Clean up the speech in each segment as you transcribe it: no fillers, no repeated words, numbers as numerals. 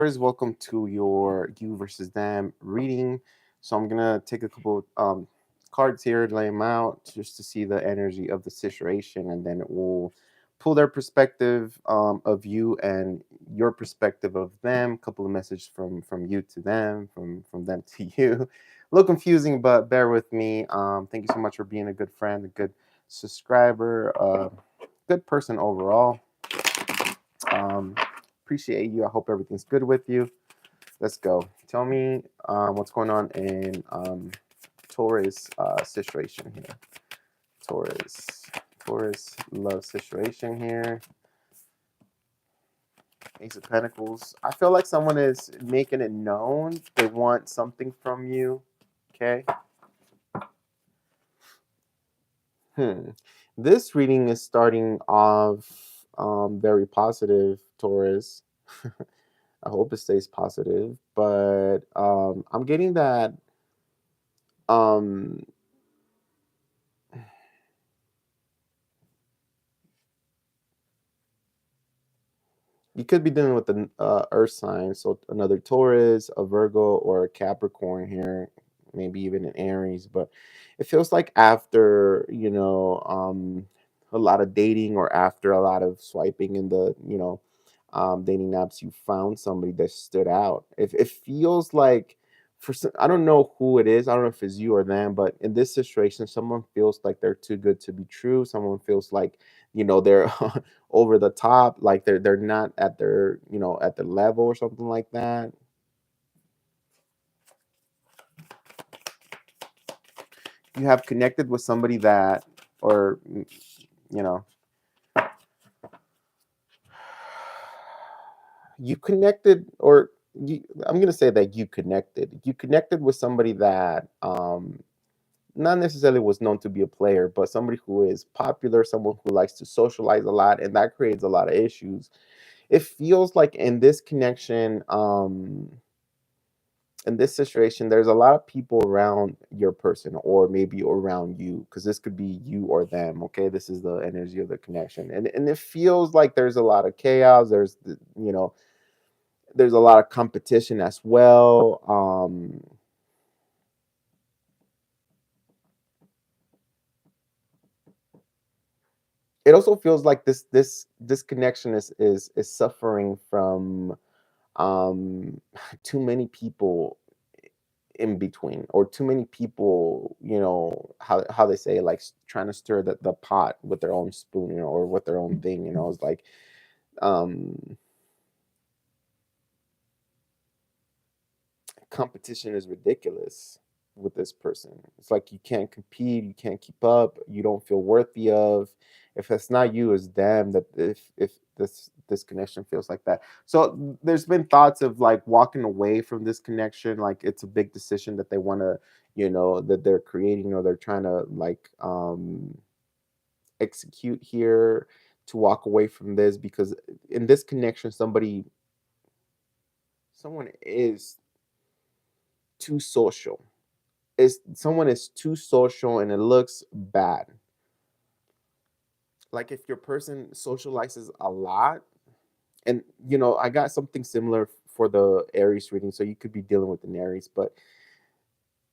Welcome to your you versus them reading. So I'm gonna take a couple cards here, lay them out just to see the energy of the situation, and then it will pull their perspective of you and your perspective of them. A couple of messages from you to them, from them to you. A little confusing, but bear with me. Thank you so much for being a good friend, a good subscriber, good person overall. Um, Appreciate you. I hope everything's good with you. Let's go. Tell me what's going on in Taurus situation here. Taurus. Taurus love situation here. Ace of Pentacles. I feel like someone is making it known they want something from you. Okay. This reading is starting off very positive, Taurus. I hope it stays positive, but I'm getting that um you could be dealing with an earth sign, so another Taurus, a Virgo, or a Capricorn here, maybe even an Aries. But it feels like after a lot of dating, or after a lot of swiping in the dating apps, you found somebody that stood out. If it feels like I don't know who it is. I don't know if it's you or them, but in this situation, someone feels like they're too good to be true. Someone feels like they're over the top, like they're not at their at the level or something like that. You have connected with somebody that, or you know, you connected, or I'm gonna say that you connected. You connected with somebody that not necessarily was known to be a player, but somebody who is popular, someone who likes to socialize a lot, and that creates a lot of issues. It feels like in this connection, in this situation, there's a lot of people around your person, or maybe around you, because this could be you or them. Okay, this is the energy of the connection, and it feels like there's a lot of chaos. There's a lot of competition as well. It also feels like this connection is suffering from too many people in between, or too many people, how they say, like trying to stir the pot with their own spoon, or with their own thing. It's like um competition is ridiculous with this person. It's like you can't compete, you can't keep up, you don't feel worthy of. If it's not you, it's them. That if this connection feels like that. So there's been thoughts of like walking away from this connection, like it's a big decision that they want to, that they're creating, or they're trying to like execute here, to walk away from this, because in this connection someone is too social. Is Someone is too social, and it looks bad. Like if your person socializes a lot, and I got something similar for the Aries reading, so you could be dealing with an Aries, but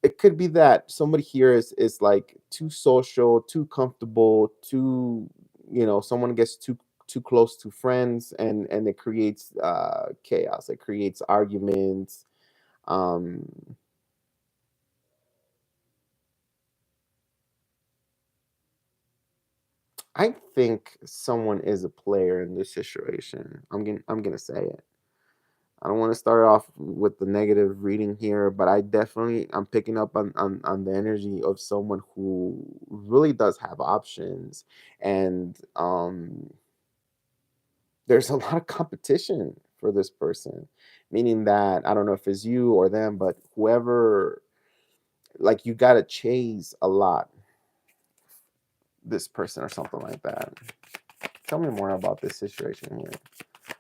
it could be that somebody here is like too social, too comfortable, too, someone gets too close to friends, and it creates chaos. It creates arguments. um I think someone is a player in this situation. I'm gonna say it. I don't want to start off with the negative reading here, but I'm picking up on the energy of someone who really does have options, and there's a lot of competition for this person, meaning that I don't know if it's you or them, but whoever, like you gotta chase a lot this person or something like that. Tell me more about this situation here.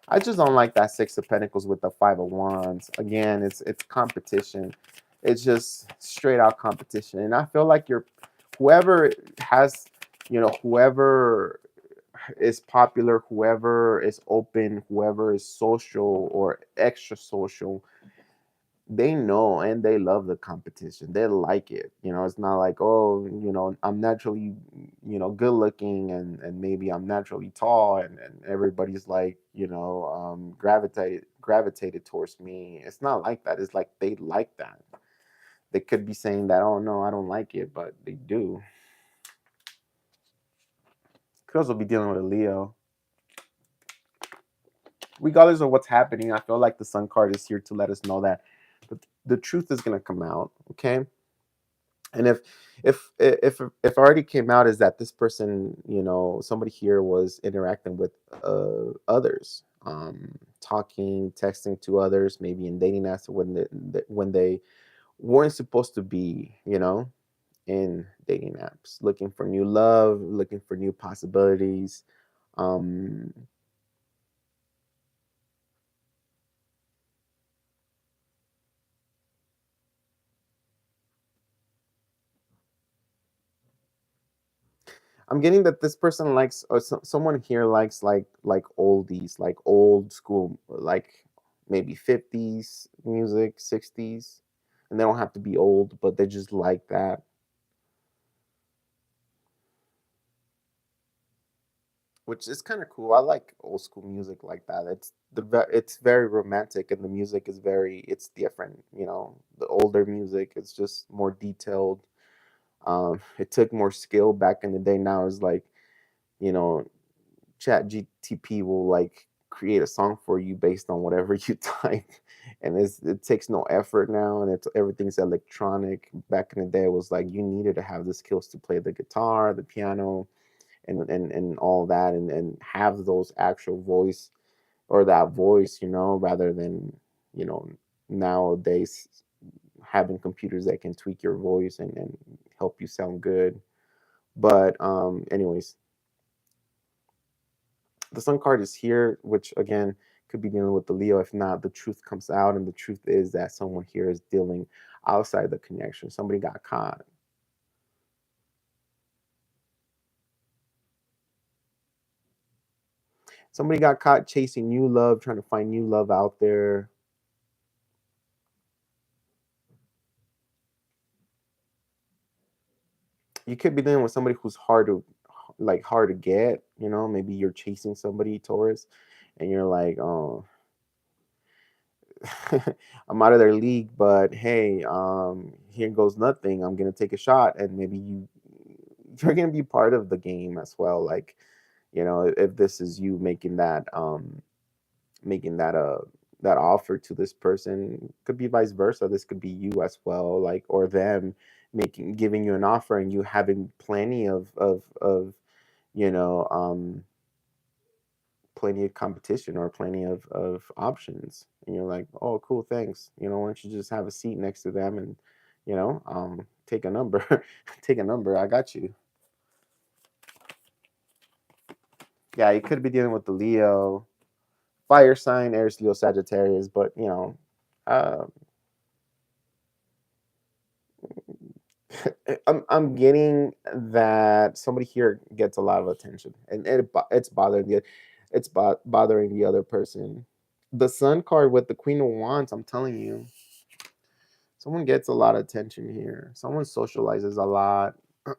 I just don't like that Six of Pentacles with the Five of Wands. Again, it's competition. It's just straight out competition. And I feel like whoever has, whoever is popular, whoever is open, whoever is social or extra social, they know and they love the competition. They like it. It's not like, oh, I'm naturally, good looking, and maybe I'm naturally tall, and everybody's like, gravitated towards me. It's not like that. It's like they like that. They could be saying that, oh no, I don't like it, but they do. Could also be dealing with a Leo. Regardless of what's happening, I feel like the Sun card is here to let us know that the truth is going to come out. Okay. And if already came out is that this person, somebody here was interacting with others, talking, texting to others, maybe in dating apps when they weren't supposed to be, in dating apps, looking for new love, looking for new possibilities. um I'm getting that this person likes, or someone here likes, like oldies, like old school, like maybe 50s music, 60s, and they don't have to be old, but they just like that, which is kind of cool. I like old school music like that. It's very romantic, and the music is it's different. The older music is just more detailed. It took more skill back in the day. Now it's like, you know chat gtp will like create a song for you based on whatever you type, and it takes no effort now, and everything's electronic. Back in the day, it was like you needed to have the skills to play the guitar, the piano, and all that, and have those actual voice, or that voice, rather than, you know nowadays, having computers that can tweak your voice and help you sound good. But anyways, the Sun card is here, which again could be dealing with the Leo. If not, the truth comes out, and the truth is that someone here is dealing outside the connection. Somebody got caught. Somebody got caught chasing new love, trying to find new love out there. You could be dealing with somebody who's hard to get. Maybe you're chasing somebody, Taurus, and you're like, oh, I'm out of their league, but hey, here goes nothing. I'm gonna take a shot, and maybe you're gonna be part of the game as well. Like, if this is you making that offer to this person, could be vice versa. This could be you as well, like, or them giving you an offer, and you having plenty of you know plenty of competition, or plenty of options, and you're like, oh cool, thanks, why don't you just have a seat next to them, and take a number. Take a number, I got you. Yeah, you could be dealing with the Leo, fire sign, Aries, Leo, Sagittarius, but uh, I'm getting that somebody here gets a lot of attention, and it's bothering the other person. The Sun card with the Queen of Wands, I'm telling you, someone gets a lot of attention here. Someone socializes a lot.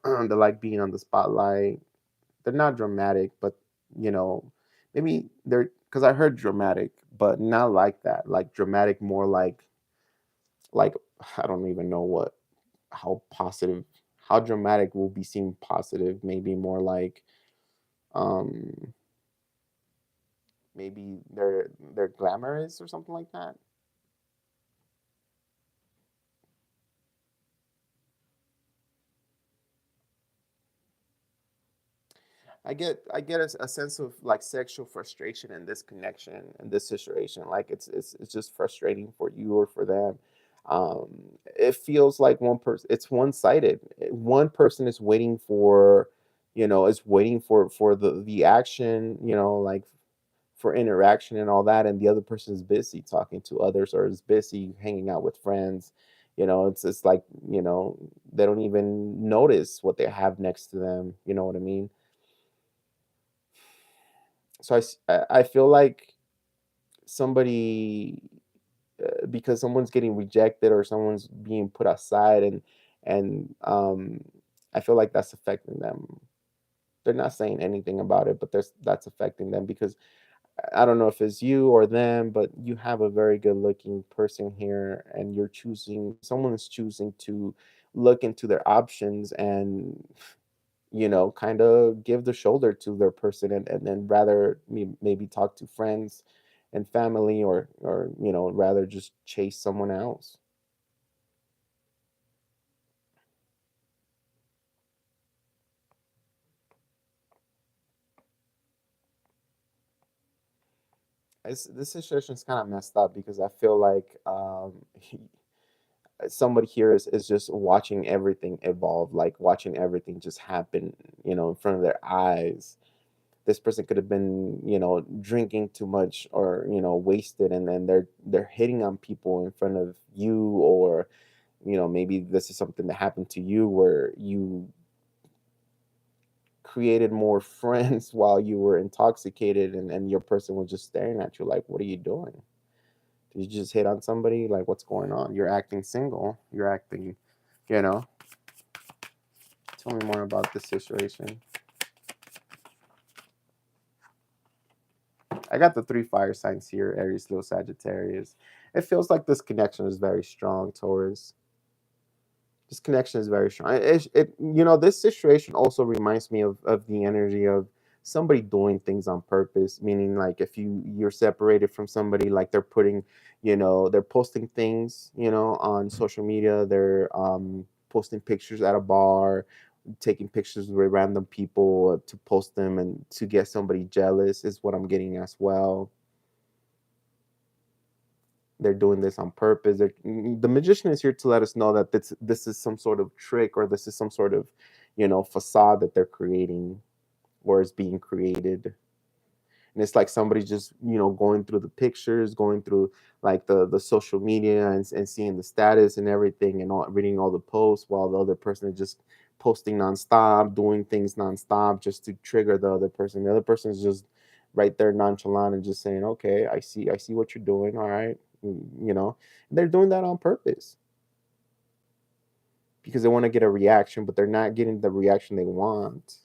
They like being on the spotlight. They're not dramatic, but you know, maybe they're, because I heard dramatic, but not like that. Like dramatic, more like I don't even know how positive, how dramatic will be seen positive. Maybe more like um maybe they're glamorous or something like that. I get a sense of like sexual frustration in this connection, in this situation. Like it's just frustrating for you or for them. It feels like it's one sided. One person is waiting for, is waiting for the action, like for interaction and all that, and the other person is busy talking to others, or is busy hanging out with friends. It's like, they don't even notice what they have next to them. You know what I mean? So I feel like somebody, because someone's getting rejected or someone's being put aside, and I feel like that's affecting them. They're not saying anything about it, but that's affecting them, because I don't know if it's you or them, but you have a very good looking person here, and someone is choosing to look into their options and, kind of give the shoulder to their person, and then rather maybe talk to friends and family, or rather just chase someone else. This situation is kind of messed up, because I feel like somebody here is just watching everything evolve, like watching everything just happen, in front of their eyes. This person could have been, drinking too much, or wasted, and then they're hitting on people in front of you, or maybe this is something that happened to you where you created more friends while you were intoxicated, and your person was just staring at you like, what are you doing? Did you just hit on somebody? Like, what's going on? You're acting single. You're acting, you know. Tell me more about this situation. I got the 3 fire signs here: Aries, Leo, Sagittarius. It feels like this connection is very strong, Taurus. This connection is very strong. This situation also reminds me of the energy of somebody doing things on purpose. Meaning, like, if you're separated from somebody, like they're posting things, on social media. They're posting pictures at a bar, taking pictures with random people to post them and to get somebody jealous, is what I'm getting as well. They're doing this on purpose. The magician is here to let us know that this is some sort of trick, or this is some sort of, facade that they're creating, or is being created. And it's like somebody just, going through the pictures, going through like the social media, and seeing the status and everything, and reading all the posts, while the other person is just posting nonstop, doing things nonstop just to trigger the other person. The other person is just right there nonchalant and just saying, okay, I see what you're doing. All right. They're doing that on purpose, because they want to get a reaction, but they're not getting the reaction they want.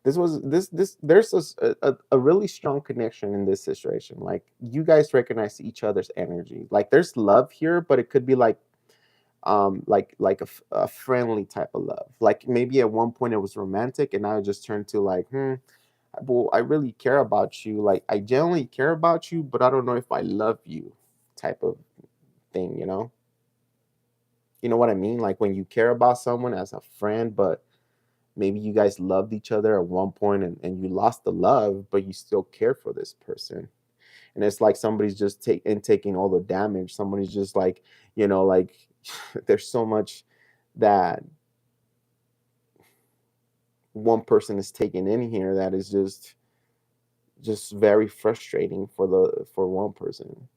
There's a really strong connection in this situation. Like, you guys recognize each other's energy. Like, there's love here, but it could be like a friendly type of love. Like, maybe at one point it was romantic, and now it just turned to like, well, I really care about you. Like, I genuinely care about you, but I don't know if I love you, type of thing. You know what I mean? Like, when you care about someone as a friend, but maybe you guys loved each other at one point, and you lost the love, but you still care for this person. And it's like somebody's just taking all the damage. Somebody's just like, like, there's so much that one person is taking in here that is just very frustrating for one person.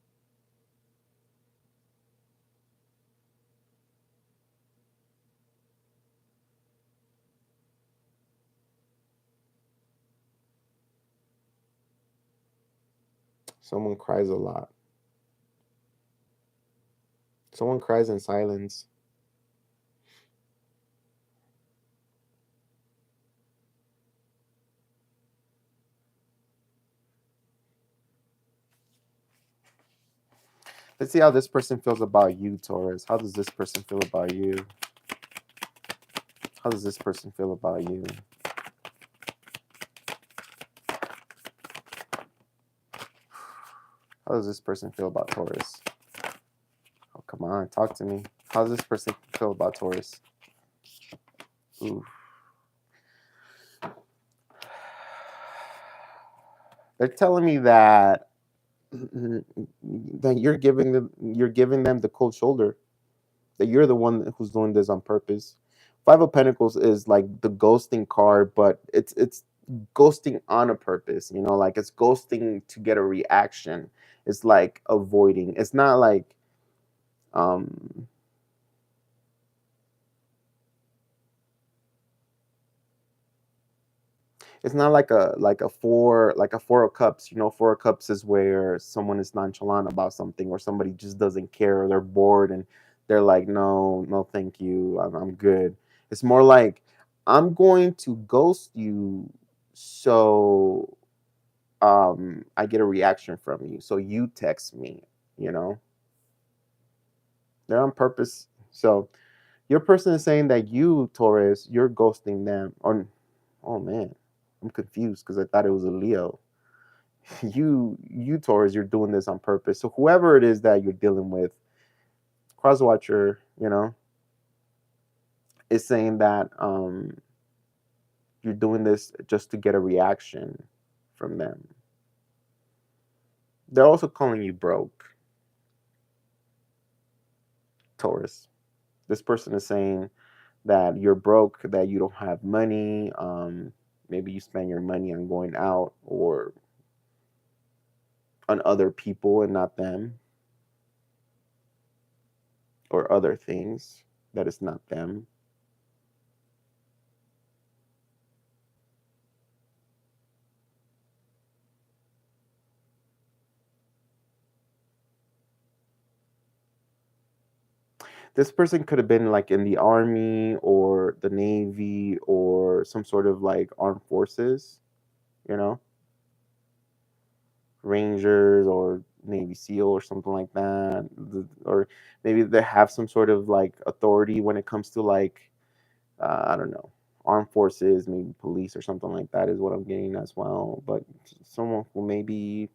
Someone cries a lot. Someone cries in silence. Let's see how this person feels about you, Taurus. How does this person feel about you? How does this person feel about you? How does this person feel about Taurus? Oh, come on, talk to me. How does this person feel about Taurus? Ooh. They're telling me that you're giving them the cold shoulder. That you're the one who's doing this on purpose. Five of Pentacles is like the ghosting card, but it's ghosting on a purpose. Like, it's ghosting to get a reaction. It's like avoiding. It's not like um It's not like a four of cups. You know, four of cups is where someone is nonchalant about something, or somebody just doesn't care, or they're bored and they're like, no, no, thank you, I'm good. It's more like, I'm going to ghost you, so I get a reaction from you. So you text me, you know, they're on purpose. So your person is saying that you, Taurus, you're ghosting them. Or, oh man, I'm confused because I thought it was a Leo. You Taurus, you're doing this on purpose. So whoever it is that you're dealing with, crosswatcher, you know, is saying that you're doing this just to get a reaction from them. They're also calling you broke, Taurus. This person is saying that you're broke, that you don't have money. Maybe you spend your money on going out or on other people and not them, or other things that is not them. This person could have been like in the army or the navy or some sort of like armed forces, you know, Rangers or Navy SEAL or something like that. Or maybe they have some sort of like authority when it comes to like, I don't know, armed forces, maybe police or something like that is what I'm getting as well. But someone who maybe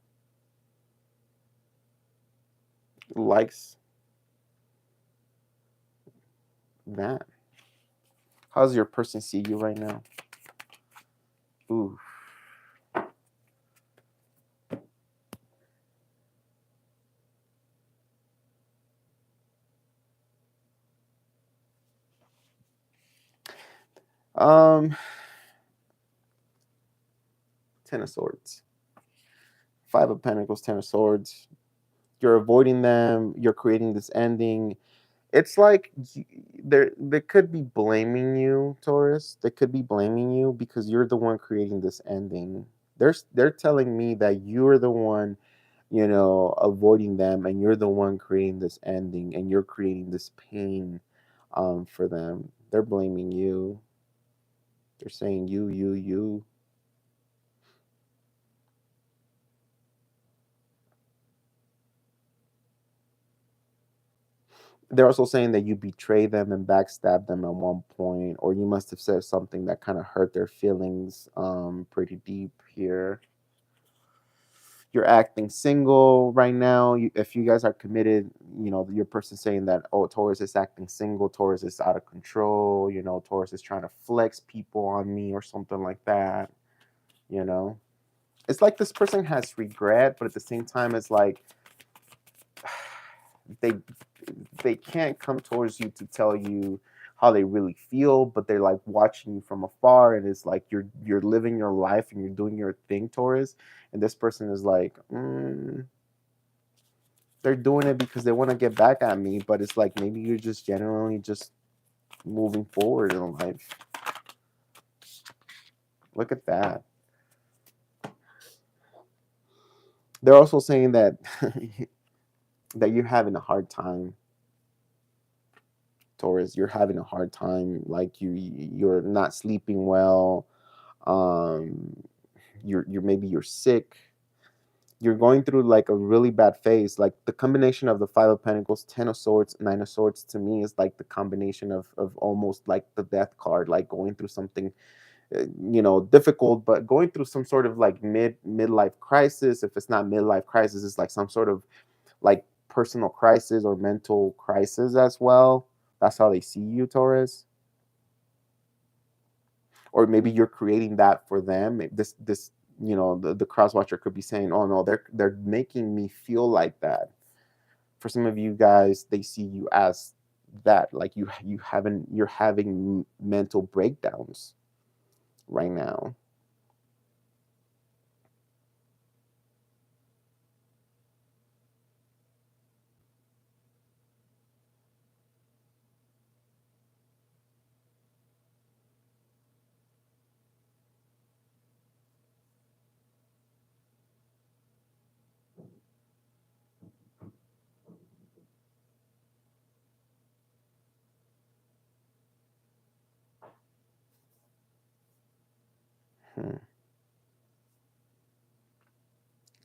likes that. How's your person see you right now? Ooh. Um, Ten of Swords, Five of Pentacles, Ten of Swords. You're avoiding them. You're creating this ending. It's like they could be blaming you, Taurus. They could be blaming you because you're the one creating this ending. They're telling me that you're the one, you know, avoiding them, and you're the one creating this ending, and you're creating this pain for them. They're blaming you. They're saying you. They're also saying that you betrayed them and backstabbed them at one point, or you must have said something that kind of hurt their feelings pretty deep here. You're acting single right now. If you guys are committed, you know, your person saying that, oh, Taurus is acting single, Taurus is out of control, you know, Taurus is trying to flex people on me or something like that, you know. It's like this person has regret, but at the same time, it's like they they can't come towards you to tell you how they really feel, but they're like watching you from afar, and it's like you're living your life and you're doing your thing, Taurus, and this person is like, they're doing it because they want to get back at me, but it's like maybe you're just genuinely just moving forward in life. Look at that. They're also saying that that you're having a hard time, Taurus. You're having a hard time, like you're not sleeping well. um you're maybe you're sick. You're going through like a really bad phase. Like the combination of the Five of Pentacles, Ten of Swords, Nine of Swords, to me is like the combination of almost like the Death card, like going through something you know, difficult, but going through some sort of like midlife crisis. If it's not midlife crisis, it's like some sort of like personal crisis or mental crisis as well. That's how they see you, Taurus. Or maybe you're creating that for them. This you know, the cross watcher could be saying, oh no, they're making me feel like that. For some of you guys, they see you as that, like you're having mental breakdowns right now.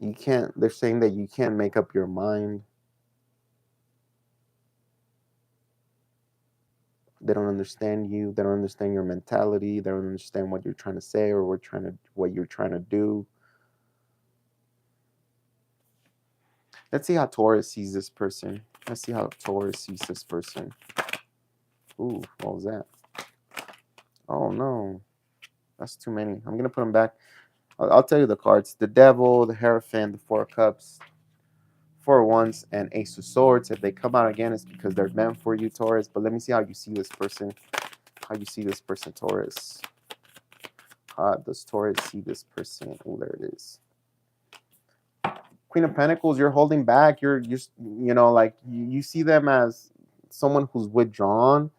You can't, they're saying that you can't make up your mind. They don't understand you. They don't understand your mentality. They don't understand what you're trying to say or what you're trying to do. Let's see how Taurus sees this person. Let's see how Taurus sees this person. Ooh, what was that? Oh no, that's too many. I'm gonna put them back. I'll tell you the cards: the Devil, the Hierophant, the Four of Cups, Four of Wands, and Ace of Swords. If they come out again, it's because they're meant for you, Taurus. But let me see how you see this person. How you see this person, Taurus. How does Taurus see this person? Oh, there it is. Queen of Pentacles, you're holding back. You're you know, like you see them as someone who's withdrawn.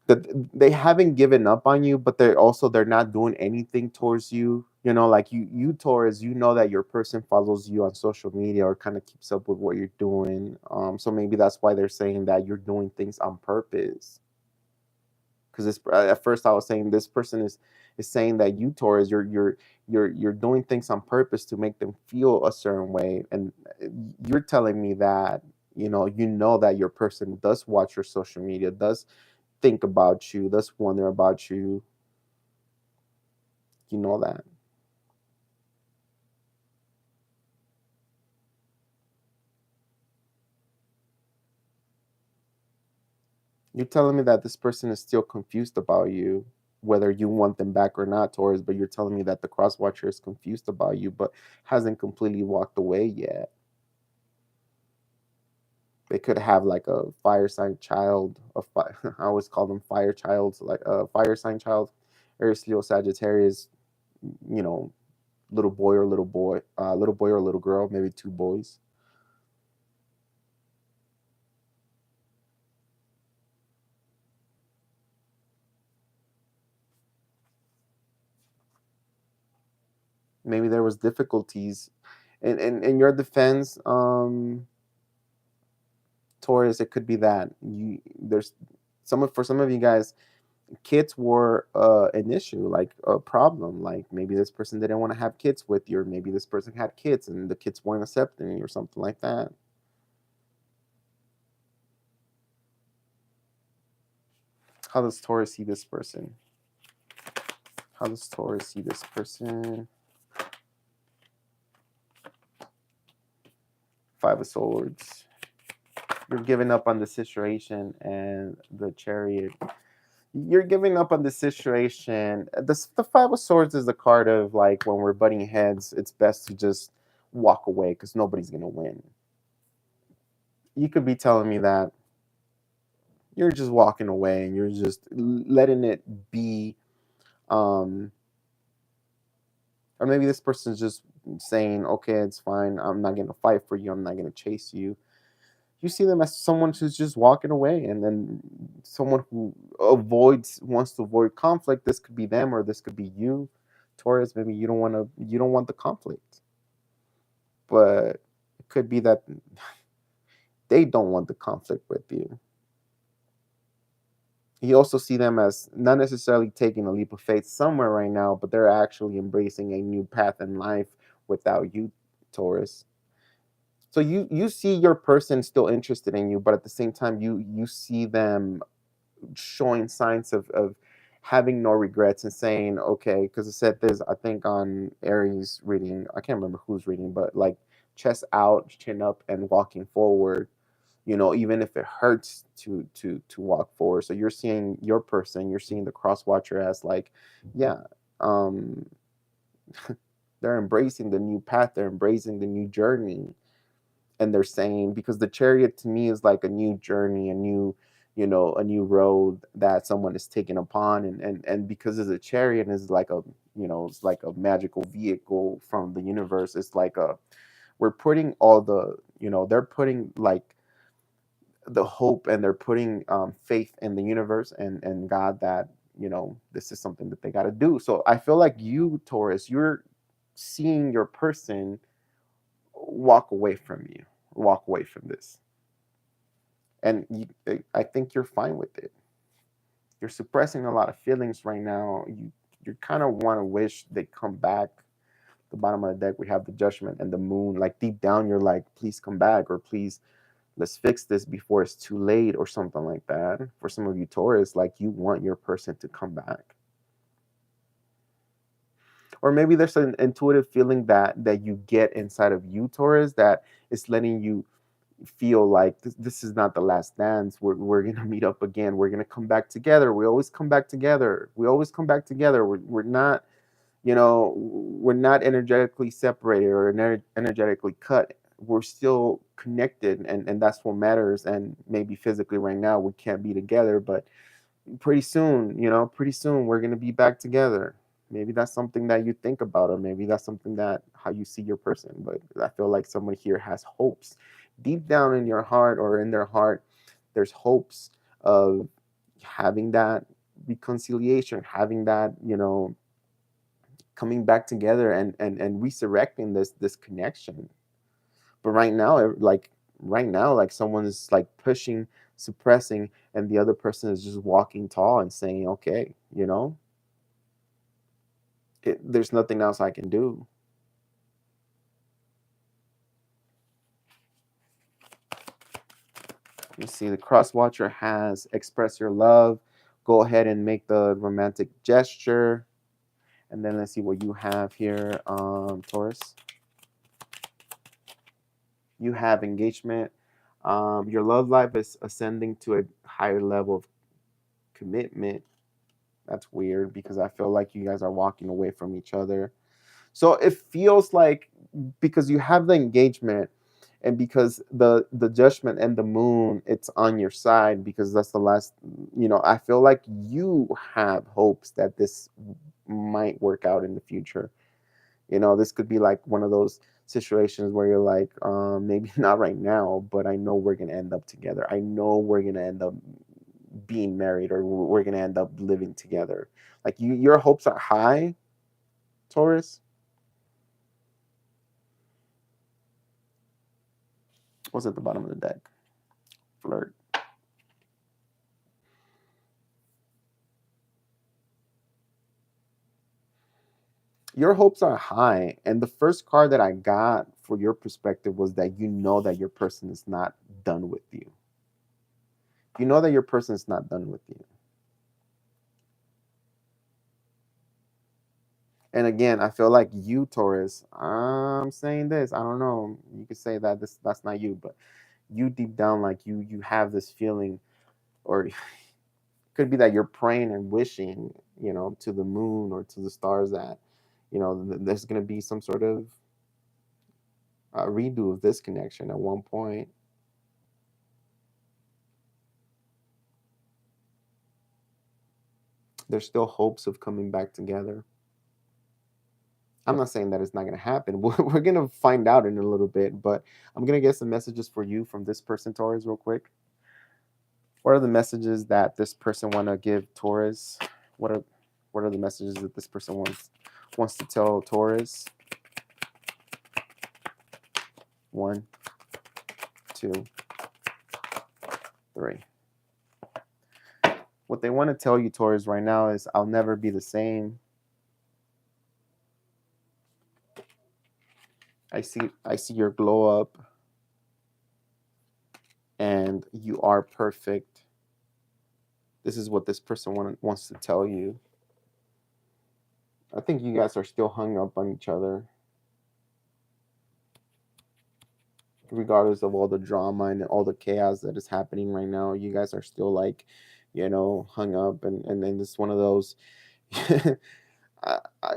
That they haven't given up on you, but they're not doing anything towards you. You know, like you Taurus, you know that your person follows you on social media or kind of keeps up with what you're doing. So maybe that's why they're saying that you're doing things on purpose. Because at first I was saying this person is saying that you Taurus, you're doing things on purpose to make them feel a certain way, and you're telling me that you know that your person does watch your social media, does think about you, does wonder about you. You know that. You're telling me that this person is still confused about you, whether you want them back or not, Taurus, but you're telling me that the cross watcher is confused about you, but hasn't completely walked away yet. They could have like a fire sign child, I always call them fire childs, like a fire sign child, Aries Leo Sagittarius, you know, little boy or little boy or little girl, maybe two boys. Maybe there was difficulties in your defense, Taurus. It could be that there's for some of you guys, kids were an issue, like a problem. Like maybe this person didn't want to have kids with you, or maybe this person had kids and the kids weren't accepting, or something like that. How does Taurus see this person? How does Taurus see this person? Five of Swords. You're giving up on the situation, and the Chariot. You're giving up on the situation. The Five of Swords is the card of like when we're butting heads, it's best to just walk away because nobody's gonna win. You could be telling me that you're just walking away and you're just letting it be, or maybe this person's just saying, okay, it's fine, I'm not gonna fight for you, I'm not gonna chase you. You see them as someone who's just walking away, and then someone who wants to avoid conflict. This could be them or this could be you, Taurus. Maybe you don't want the conflict, but it could be that they don't want the conflict with you. You also see them as not necessarily taking a leap of faith somewhere right now, but they're actually embracing a new path in life without you, Taurus. So you see your person still interested in you, but at the same time you see them showing signs of having no regrets and saying, okay, because it said this, I think on Aries reading, I can't remember who's reading, but like chest out, chin up, and walking forward. Even if it hurts to walk forward. So you're seeing your person, you're seeing the cross watcher as like, yeah, um, they're embracing the new path, they're embracing the new journey, and they're saying, because the Chariot to me is like a new journey, a new road that someone is taking upon, and because it's a chariot, is like it's like a magical vehicle from the universe. It's like we're putting all they're putting like the hope, and they're putting faith in the universe and God, that this is something that they got to do. So I feel like you, Taurus, you're seeing your person walk away from you, walk away from this, and I think you're fine with it. You're suppressing a lot of feelings right now. you kind of want to wish they come back. The bottom of the deck, we have the Judgment and the Moon. Like deep down, you're like, please come back, or please let's fix this before it's too late, or something like that. For some of you Taurus, like you want your person to come back. Or maybe there's an intuitive feeling that you get inside of you, Taurus, that is letting you feel like this is not the last dance. We're gonna meet up again. We're gonna come back together. We always come back together. We always come back together. We're not, you know, we're not energetically separated or energetically cut. We're still connected, and that's what matters. And maybe physically right now we can't be together, but pretty soon, you know, pretty soon we're gonna be back together. Maybe that's something that you think about, or maybe that's something that how you see your person. But I feel like someone here has hopes deep down in your heart, or in their heart. There's hopes of having that reconciliation, having that, you know, coming back together and resurrecting this connection. But right now, like someone is like pushing, suppressing, and the other person is just walking tall and saying, okay, you know, there's nothing else I can do. You see, the cross watcher has express your love. Go ahead and make the romantic gesture. And then let's see what you have here, Taurus. You have engagement. Your love life is ascending to a higher level of commitment. That's weird because I feel like you guys are walking away from each other. So it feels like, because you have the engagement, and because the Judgment and the Moon, it's on your side, because that's the last, you know, I feel like you have hopes that this might work out in the future. You know, this could be like one of those situations where you're like, maybe not right now, but I know we're gonna end up together. I know we're gonna end up being married, or we're gonna end up living together. Like your hopes are high, Taurus. What's at the bottom of the deck? Flirt. Your hopes are high, and the first card that I got for your perspective was that you know that your person is not done with you. You know that your person is not done with you. And again, I feel like you, Taurus, I'm saying this, I don't know, you could say that that's not you, but you deep down, like you have this feeling, or could be that you're praying and wishing, you know, to the moon or to the stars that, you know, there's going to be some sort of redo of this connection at one point. There's still hopes of coming back together. I'm not saying that it's not going to happen. We're going to find out in a little bit, but I'm going to get some messages for you from this person, Taurus, real quick. What are the messages that this person want to give Taurus? What are the messages that this person wants to tell Taurus? 1, 2, 3. What they want to tell you, Taurus, right now is, I'll never be the same. I see your glow up, and you are perfect. This is what this person wants to tell you. I think you guys are still hung up on each other, regardless of all the drama and all the chaos that is happening right now. You guys are still like, you know, hung up, and then it's one of those.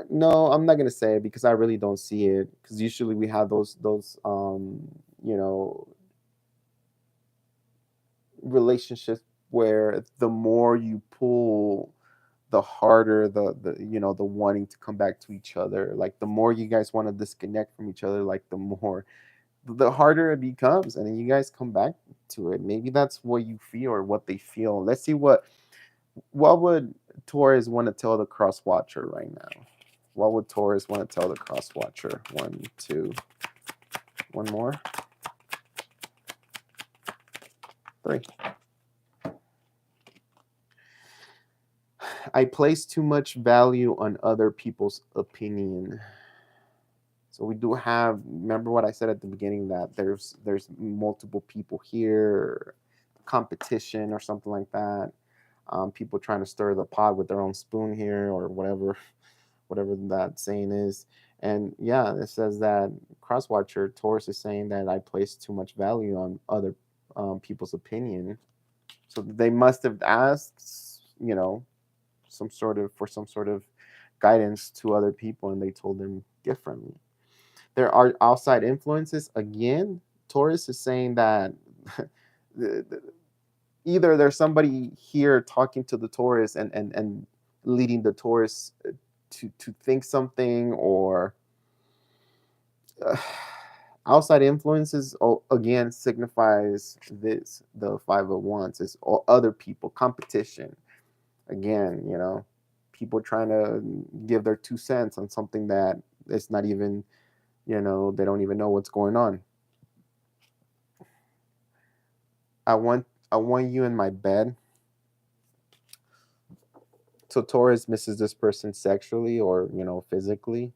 No, I'm not gonna say it because I really don't see it. Because usually we have those you know, relationships where the more you pull, the harder the you know, the wanting to come back to each other. Like the more you guys want to disconnect from each other, like the harder it becomes, and then you guys come back to it. Maybe that's what you feel, or what they feel. Let's see what would Taurus want to tell the cross watcher right now. What would Taurus want to tell the cross watcher? 1, 2, one more, 3. I place too much value on other people's opinion. So we do have, remember what I said at the beginning, that there's multiple people here, competition or something like that. People trying to stir the pot with their own spoon here, or whatever that saying is. And yeah, it says that Crosswatcher Taurus is saying that I place too much value on other people's opinion. So they must have asked, some sort of guidance to other people, and they told them differently. There are outside influences. Again, Taurus is saying that either there's somebody here talking to the Taurus and leading the Taurus to think something, or uh, outside influences again signifies this. The Five of Wands is all other people, competition. Again, people trying to give their 2 cents on something that it's not even, they don't even know what's going on. I want you in my bed. So Taurus misses this person sexually or, physically.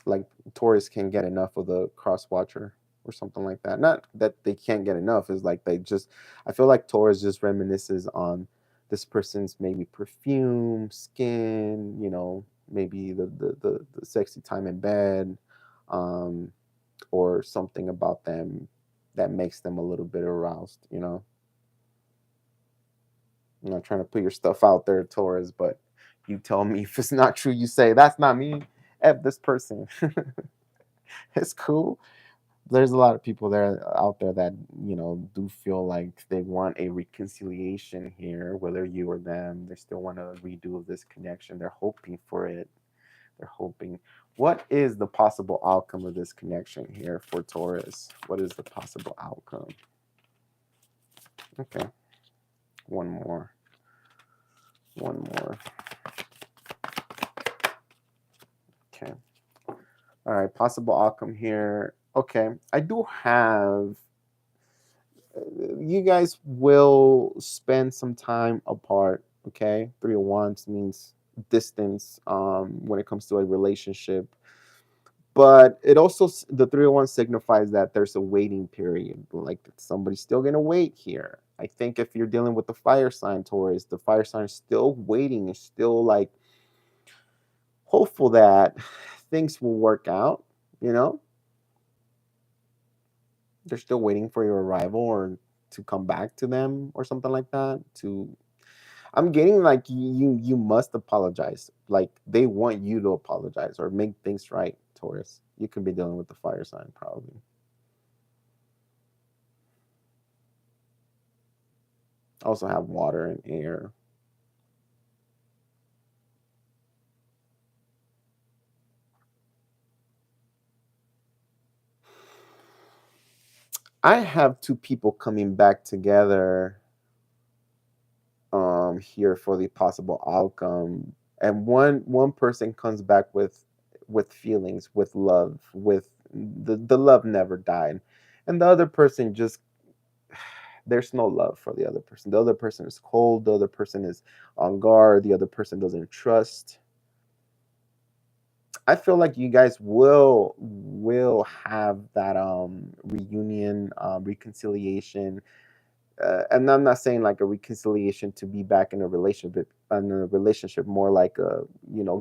Like Taurus can't get enough of the cross watcher or something like that. Not that they can't get enough, is like I feel like Taurus just reminisces on this person's maybe perfume, skin, maybe the sexy time in bed, or something about them that makes them a little bit aroused. I'm not trying to put your stuff out there, Taurus, but you tell me if it's not true. You say that's not me. F this person. It's cool. There's a lot of people out there that do feel like they want a reconciliation here, whether you or them. They still want to redo this connection. They're hoping for it. They're hoping. What is the possible outcome of this connection here for Taurus? What is the possible outcome? Okay. One more. Okay. All right. Possible outcome here. Okay. I do have. You guys will spend some time apart. Okay. Three of Wands means distance when it comes to a relationship. But it also, the 301 signifies that there's a waiting period. Like somebody's still going to wait here. I think if you're dealing with the fire sign Taurus, the fire sign is still waiting, is still like hopeful that things will work out, They're still waiting for your arrival or to come back to them or something like that. I'm getting like you must apologize. Like they want you to apologize or make things right, Taurus. You could be dealing with the fire sign probably. Also have water and air. I have two people coming back together here for the possible outcome, and one person comes back with feelings, with love, with the love never died, and the other person just, there's no love for the other person. The other person is cold, the other person is on guard, the other person doesn't trust. I feel like you guys will have that reunion, reconciliation. And I'm not saying like a reconciliation to be back in a relationship, more like a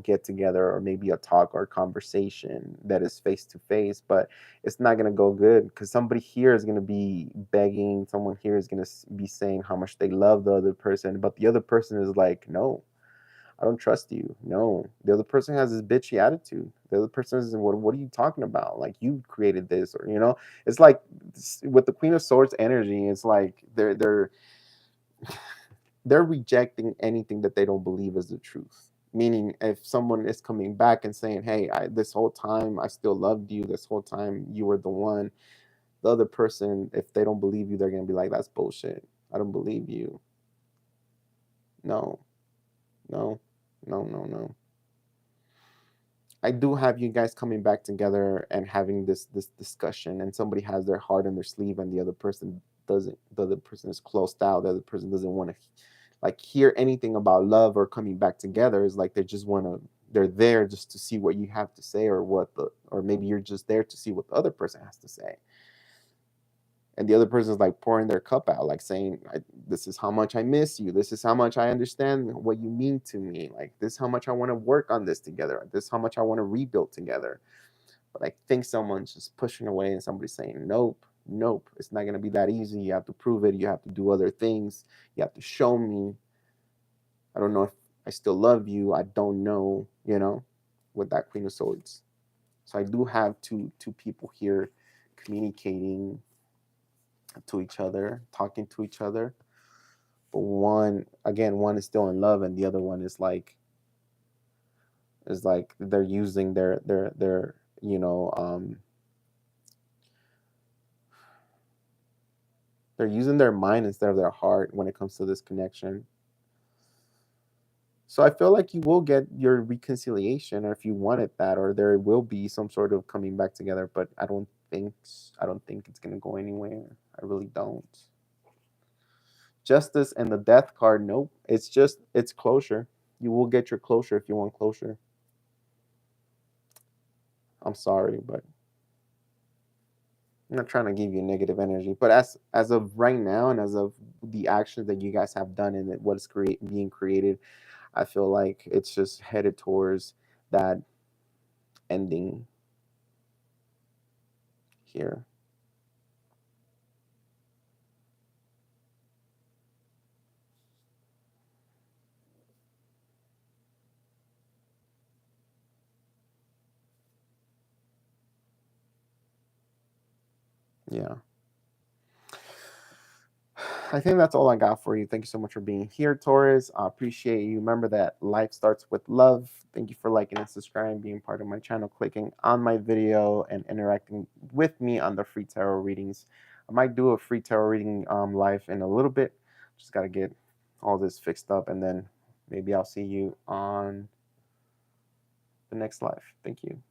get together or maybe a talk or conversation that is face to face. But it's not gonna go good because somebody here is gonna be begging, someone here is gonna be saying how much they love the other person, but the other person is like, no, I don't trust you. No, the other person has this bitchy attitude. The other person is, what are you talking about? Like you created this, or it's like with the Queen of Swords energy. It's like they're rejecting anything that they don't believe is the truth. Meaning, if someone is coming back and saying, "Hey, this whole time I still loved you. This whole time you were the one," the other person, if they don't believe you, they're gonna be like, "That's bullshit. I don't believe you. No, no, no." I do have you guys coming back together and having this discussion, and somebody has their heart on their sleeve, and the other person doesn't. The other person is closed out. The other person doesn't want to like hear anything about love or coming back together. Is like they're there just to see what you have to say, or maybe you're just there to see what the other person has to say. And the other person is like pouring their cup out, like saying, this is how much I miss you. This is how much I understand what you mean to me. Like, this is how much I want to work on this together. This is how much I want to rebuild together. But I think someone's just pushing away and somebody's saying, nope, nope, it's not going to be that easy. You have to prove it. You have to do other things. You have to show me. I don't know if I still love you. I don't know, with that Queen of Swords. So I do have two people here communicating to each other, talking to each other. But one is still in love, and the other one is like they're using their they're using their mind instead of their heart when it comes to this connection. So I feel like you will get your reconciliation, or if you wanted that, or there will be some sort of coming back together, but I don't think it's gonna go anywhere. I really don't. Justice and the Death card, nope. It's closure. You will get your closure if you want closure. I'm sorry, but I'm not trying to give you negative energy. But as of right now, and as of the actions that you guys have done and what is being created, I feel like it's just headed towards that ending here. Yeah. I think that's all I got for you. Thank you so much for being here, Taurus. I appreciate you. Remember that life starts with love. Thank you for liking and subscribing, being part of my channel, clicking on my video, and interacting with me on the free tarot readings. I might do a free tarot reading live in a little bit. Just got to get all this fixed up, and then maybe I'll see you on the next live. Thank you.